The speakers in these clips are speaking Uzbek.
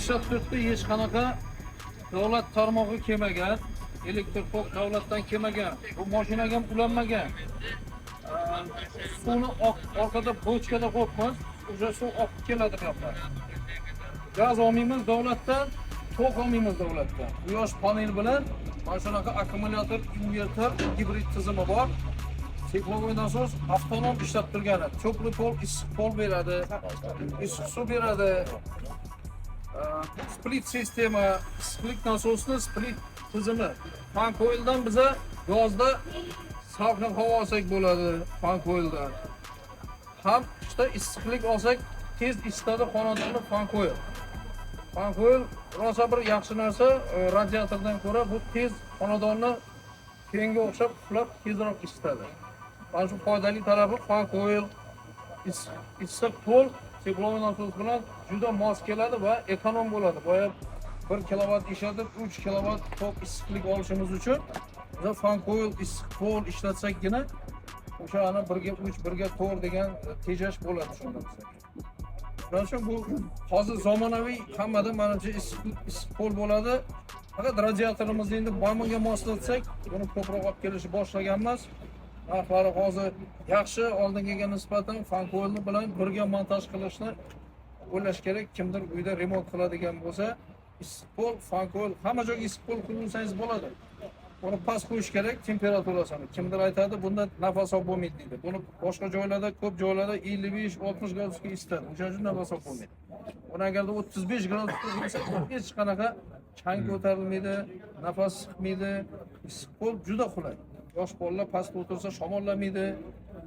84'te hech qanaqa davlat tarmog'i kelmagan, elektr tok davlatdan kelmagan, bu mashinaga ham ulanmagan. Suvni orqada bochkada qo'yibmiz, o'sha suv oqib keladi bu yoqqa. Gaz olmaymiz davlatdan, tok olmaymiz davlatdan. Quyosh panel bilan mana shunaqa akkumulyator, invertor, gibrid tizimi bor. Texnologiya nasos avtonom ishlab turgani. Cho'pli pol, issiq pol beradi, issiq suv beradi. Split sistema, issiqlik nasosini split tizimi. Fan coildan biza yozda salqin havo olsak bo'ladi, fan coildan. Ham qishda issiqlik olsak, tez isitadi xonadonni fan coil. Fan coil rosa bir yaxshi narsa, radiatordan ko'ra bu tez xonadonni keyinga o'xshab uxlab tezroq isitadi. Mana shu foydali tarafi fan coil issiq pol texnologiya nasos bilan juda mos keladi va ekonom bo'ladi. Boya 1 kilovat ishlatib 3 kilovat tok issiqlik olishimiz uchun biz fan coil issiq pol ishlatsakgina o'shani 1 ga 3, 1 ga 4 degan tejash bo'ladi shunda bizga. Shuning uchun bu hozir zamonaviy hammada menimcha issiq pol bo'ladi. Faqat radiatorimizni endi bamoga moslatsak, buni ko'proq olib kelishni boshlaganmiz. Narxlari hozir yaxshi, oldingiga nisbatan fan coilni bilan birga montaj qilishni o'ylash kerak. Kimdir uyda remont qiladigan bo'lsa, issiq pol, fan coil, hamma joyga issiq pol qo'ysangiz bo'ladi. Buni past qo'yish kerak temperaturasini. Kimdir aytadi, bunda nafas olib bo'lmaydi deydi. Buni boshqa joylarda, ko'p joylarda 55-60 gradusga isitadi. O'shaning uchun nafas olib bo'lmaydi. Buni agarda 35 gradusga qo'ysa, hech qanaqa chang ko'tarilmaydi, nafas siqmaydi. Issiq pol juda qulay. Yosh bolalar pastda o'tirsa shamollamaydi,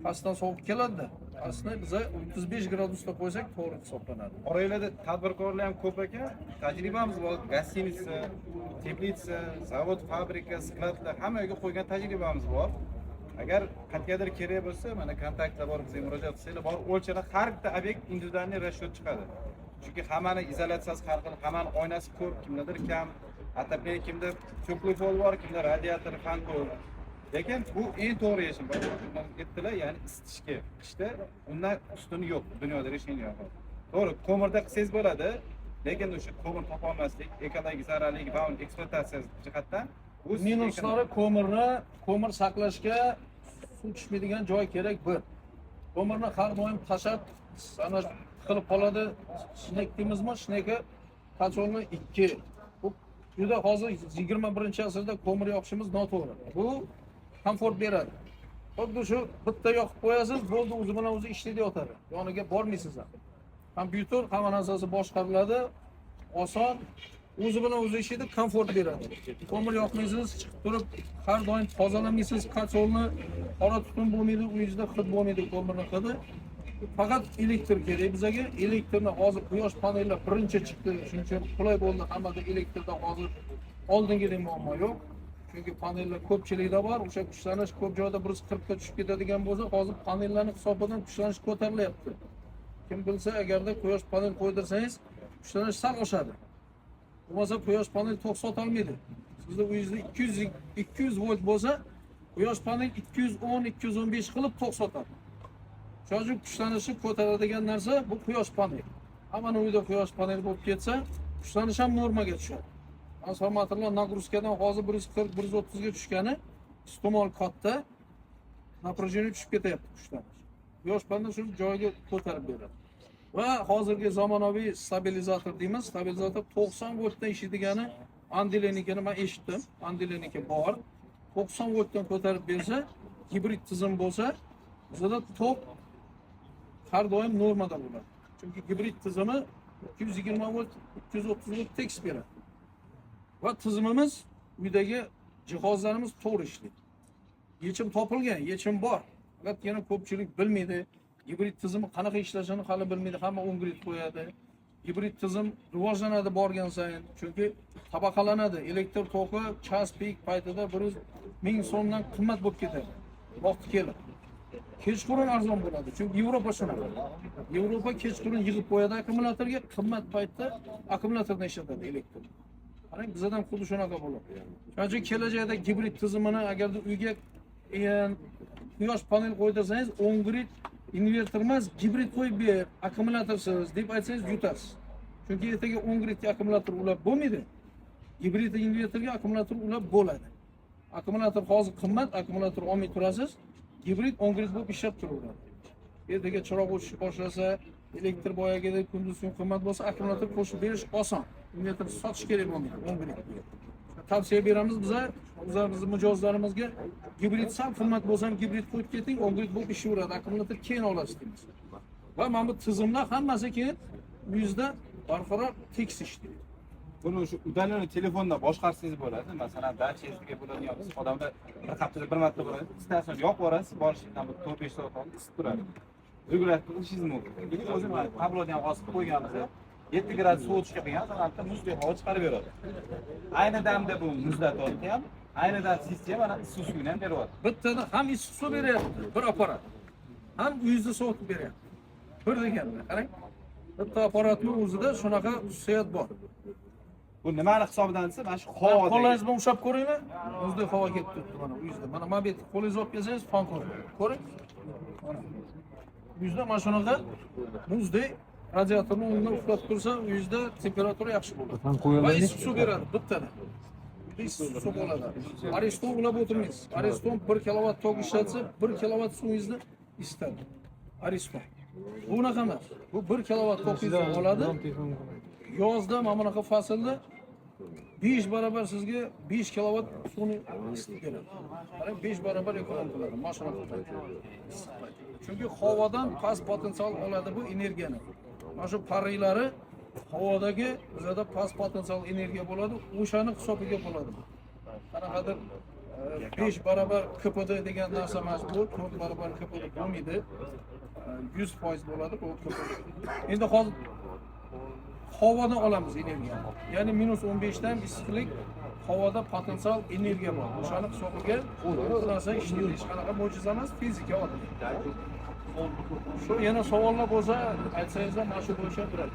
pastdan sovuq keladi. Aslida biz 35 gradusda qo'ysak to'g'ri hisoblanadi. Oraylarda tadbirkorlar ham ko'p ekan. Tajribamiz bor. Gostinitsa, teplitsa, zavod, fabrika, skladlar hamma yerga qo'ygan tajribamiz bor. Agar qayergadir kerak bo'lsa, mana kontaktlar bor, bizga murojaat qilsanglar, bor o'lchana har bitta obyekt individualniy расчет chiqadi. Chunki hammani izolyatsiyasi har xil, hammani oynasi ko'p, kimdadir kam, отопление kimda cho'pli pol bor, kimda radiator, fan coil. Lekin bu eng to'g'ri yechim. Aytdilar, ya'ni isitishga. Qishda undan ustuni yo'q, dunyoda решение yo'q. To'g'ri, ko'mirda qilsangiz bo'ladi, lekin o'sha ko'mir topa olmaslik, ekologik zararlik va uni ekspluatatsiya jihatdan bu minuslari ko'mir saqlashga suv tushmaydigan joy kerak bir. Ko'mirni har doim tashab sana qilib qoladi. Shnek deymizmi? Shneki qachonni 2. Bu juda hozir 21-asrda ko'mir yoqishimiz noto'g'ri. Bu komfort beradi. Xuddi shu bitta yoqib qo'yasiz, bo'ldi, o'zi bilan o'zi ishlaydi yotadi. Yoniga bormaysiz ham. Kompyuter hamma narsasi boshqariladi, oson, o'zi bilan o'zi ishlaydi, komfort beradi. Ko'mir yoqmaysiz, chiqib turib har doim tozalamaysiz, qachonni qora tutun bo'lmaydi, uyingizda hid bo'lmaydi ko'mirni hidi. Faqat elektr kerak bizga. Elektrni hozir quyosh panellari birinchi chiqdi, shuning uchun qulay bo'ldi. Hammada elektrda hozir oldingidek muammo yo'q. Chunki panellar ko'pchilikda bor, o'sha kuchlanish ko'p joyda 140 ga tushib ketadigan bo'lsa, hozir panellarning hisobidan kuchlanish ko'tarilyapti. Kim bilsa, agarda quyosh panel qo'ydirsangiz, kuchlanish sal oshadi. Bo'lmasa quyosh panel tok sota olmaydi. Sizda uyingizda 200 volt bo'lsa, quyosh panel 210-215 qilib tok sotadi. Shuning uchun kuchlanishi ko'taradigan narsa bu quyosh panel. Hammaning uyida quyosh panel bo'lib ketsa, kuchlanish ham normaga tushadi. Transformatorlar nagruskadan hozir 140-130 ga tushgani, iste'mol katta, напряжение tushib ketyapti kuchlanish. Quyosh panel shuni joyiga ko'tarib beradi. Va hozirgi zamonaviy stabilizator deymiz. Stabilizator 90 voltdan ishlaydigani Andelenikini men eshitdim. Andeleniki bor. 90 voltdan ko'tarib bersa, gibrid tizim bo'lsa, bizda tok har doim normada bo'ladi. Chunki gibrid tizimi 220 volt, 230 volt tekis beradi. Va tizimimiz uydagi jihozlarimiz to'g'ri ishlaydi. Yechim topilgan, yechim bor. Faqat yana ko'pchilik bilmaydi. Gibrid tizimi qanaqa ishlashini hali bilmaydi. Hamma 10 grid qo'yadi. Gibrid tizim rivojlanadi borgan sayin, chunki tabaqalanadi. Elektr toki chas pik paytida 100,000 so'mdan qimmat bo'lib ketadi. Vaqti kelib. Kechqurun arzon bo'ladi. Chunki Yevropa shunaqa. Yevropa kechqurun yig'ib qo'yadi akkumulyatorga, qimmat paytda akkumulyatordan ishlatadi elektr. Qarang, bizdan xuddi shunaqa bo'ladi. Shuning uchun kelajakda gibrid tizimini agarda uyga quyosh panel qo'ydirsangiz, 10 grid invertor emas, gibrid qo'yib ber, akkumulyatorsiz deb aytsangiz yutasiz. Chunki ertaga 10 gridga akkumulyator ulab bo'lmaydi. Gibrid inverterga akkumulyator ulab bo'ladi. Akkumulyator hozir qimmat, akkumulyator olmay turasiz, gibrid 10 grid bo'lib ishlab turaveradi. Ertaga chiroq o'chishni boshlasa, elektr boyagidek kunduz kun qimmat bo'lsa, akkumulyator qo'shib berish oson. Inverter sotish kerak bo'lmaydi 10 grid. Tavsiya beramiz bizning mijozlarimizga gibrid sal qimmat bo'lsa ham gibrid qo'yib keting, 10 grid bo'lib ishlaveradi. Akkumulyator keyin olasiz deymiz. Va mana bu tizimlar hammasi keyin uyingizda barqaror tekis ishlaydi. Buni shu udalani telefonda boshqarsangiz bo'ladi. Masalan, dachangizga bo'ladigan biz odamlar bir haftada bir marta bo'ladi. Istasangiz yoqib yuborasiz, borishdan 4-5 soat oldin isitib turadi. Regulyator qilishingiz mumkin. Lekin o'zim tabloni ham osib qo'yganimizda 7 gradus sovutishga qilgan, albatta muzdek havo chiqarib beradi. Ayni damda bu muzlatyapti ham, ayni damda sistema mana issiq suvni ham beryapti. Bittada ham issiq suv beryapti, bir apparat. Ham uyingizni sovutib beryapti. Bir deganda, qarang. Bitta apparatning o'zida shunaqa xususiyat bor. Bu nimani hisobidan desa, mana shu havo. Qo'lingiz bilan ushlab ko'ringmi? Muzdek havo ketib turibdi mana uyingizda. Mana bu yerga qo'lingizni olib kelsangiz, fan ko'ring. Mana. Uyingizda mana shunaqa muzdek radiatorni o'rnida uxlab tursa, uyingizda temperatura yaxshi bo'ladi. Va issiq suv beradi bittada. Issiq suv bo'ladi. Ariston ulab o'tirmaysiz. Ariston 1 kilovat tok ishlatsa, 1 kilovat suvingizni isitadi. Ariston. Bu unaqa emas. Bu 1 kilovat tokingizni oladi. Yozda mana bunaqa faslda 5 barobar sizga 5 kilovat suvni isitib beradi. Qarang 5 barobar ekonom qiladi. Mashina qiladi. Chunki havodan past potensial oladi bu energiyani. Mana shu parrilari havodagi bizada past potensial energiya bo'ladi, o'shani hisobiga bo'ladi. Qanaqadir 5 barobar KPD degan narsa emas bu, 4 barobar KPD bo'lmaydi. 100% bo'ladi bu KPD. Endi hozir havodan olamiz energiyani. Ya'ni -15 dan issiqlik havoda potensial energiya bor. O'shani hisobiga bu narsa ishlaydi. Hech qanaqa mo'jiza emas, fizika oddiy. Shu yana savollar bo'lsa, aytsangizlar, mana shu bo'yicha turadi.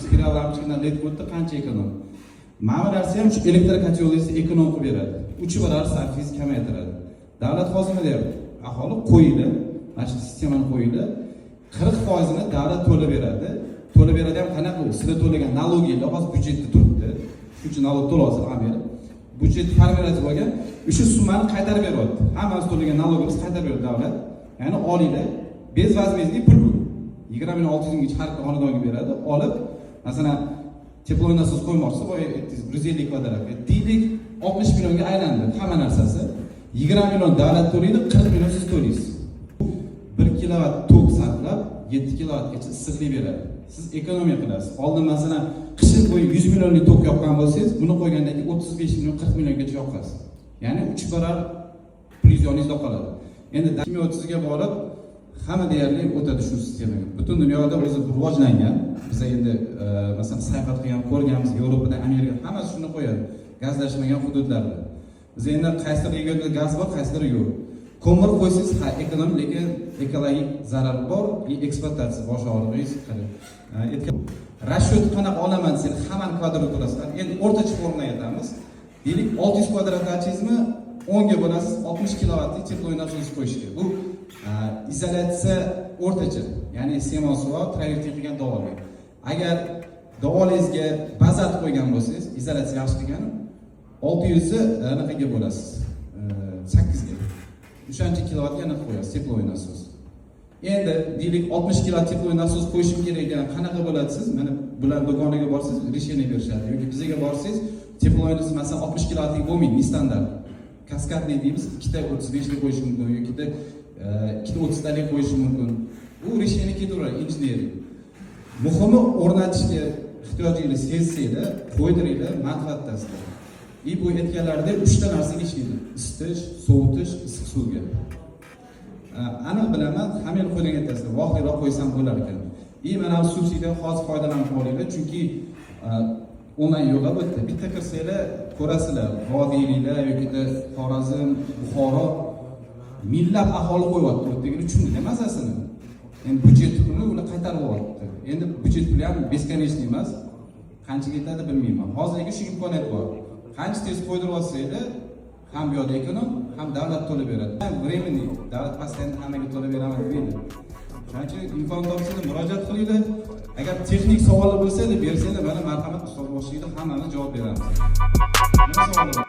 Spiral lampochkadan led o'tdi qancha ekonom? Mana bu narsa ham shu elektr kotyolisi ekonom qilib beradi. 3 barobar sarfingiz kamaytiradi. Davlat hozir nima deyapti? Aholi qo'ydi, mana shu sistemani qo'ydi. 40% ni davlat to'lab beradi. To'lab beradi ham qanaqa u? Sizlar to'lagan налогinglar hozir byudjetda turibdi. Shuning uchun налог to'laysiz, amir. Byudjet formirasiya bo'lgan, o'sha summani qaytarib beryapti. Hammasi to'lagan налогimiz qaytarib beradi davlat. Ya'ni olinglar, bez vazmingizga pul bu. 20.600 mingga har xonadonga beradi. Olib, masalan, teploy nasos qo'ymoqchi, boya 150 kvadratga. Deylik 60 millionga aylandi hamma narsasi. 20 million davlat to'laydi, 40 million siz to'laysiz. 1 kilovat tok sarflab 7 kilovatgacha issiqlik beradi. Siz ekonomiya qilasiz. Oldin masalan qishin bo'yi 100 millionlik tok yoqqan bo'lsangiz, buni qo'ygandan keyin 35 million, 40 milliongacha yoqasiz. Ya'ni 3 barobar plyus yoningizda qoladi. Endi kimyo 30 ga borib hamma deyarli o'tadi shu sistemaga. Butun dunyoda o'zi rivojlangan. Biz endi masalan sayohat qilgan, ko'rganmiz, Yevropada, Amerikada hammasi shuni qo'yadi. Gazlashmagan hududlarda. Biz endi qaysidir yerda gaz bor, qaysidir yo'q. Ko'mir qo'ysangiz ha ekonomik, lekin ekologik zarar bor, ekspluatatsiya bosh og'rig'ingiz qiladi. Rashyot qanaqa olaman sen hammani kvadraturasidan. Endi o'rtacha formani aytamiz. Deylik 600 kvadrat achizmi 10 ga bo'lasiz 60 kilovatlik teploy nasos qo'yishga. Bu izolyatsiya o'rtacha, ya'ni semosvo travertin qilgan davolar. Agar davolingizga bazat qo'ygan bo'lsangiz, izolyatsiya yaxshi degani 600 ni anaqaga bo'lasiz. 8 ga. O'shancha kilovatga aniq qo'yasiz teploy nasos. Endi deylik 60 kilovat teploy nasos qo'yishim kerak ekan, qanaqa bo'ladi siz? Mana bular do'koniga borsangiz, решение berishadi. Yoki bizga borsangiz, teployingiz masalan 60 kilovatlik bo'lmaydi, standart. Kaskadli deymiz, ikkita 35 lik qo'yish mumkin yoki ikkita 30 talik qo'yish mumkin. Bu решение ketaveradi, injineriya. Muhimi o'rnatishga ehtiyojingizni sezsanglar, qo'ydiringlar, manfaatdasizlar. Bu aytganlaridek 3 ta narsaga ishlaydi: isitish, sovutish, issiq suvga. Aniq bilaman, hamma qo'ygan aytasizlar, vohiyroq qo'ysam bo'lar ekan. Mana bu subsidiyadan hozir foydalanib olinglar, chunki onlayn yo'lga o'tdi. Bitta kirsanglar, ko'rasizlar, vodiyliklar yoki Xorazm, Buxoro minglab aholi qo'yapti. O'tdagini tushundik mazasini. Endi byudjet pulini ular qaytarib olyapti. Endi byudjet puli ham beskonechniy emas. Qancha ketadi bilmayman. Hozirgi shu imkoniyat bor. Qancha tez qo'ydirib olsanglar, ham bu yoqda ekonom, ham davlat to'lab beradi. Ham временный, davlat pastidan hammaga to'lab beraman deydi. qancha imkon topsanglar murojaat qilinglar. Agar texnik savoli bo'lsa, deb bersanglar, mana marhamat ustoz boshligida hammani javob beramiz. Nima savol bor?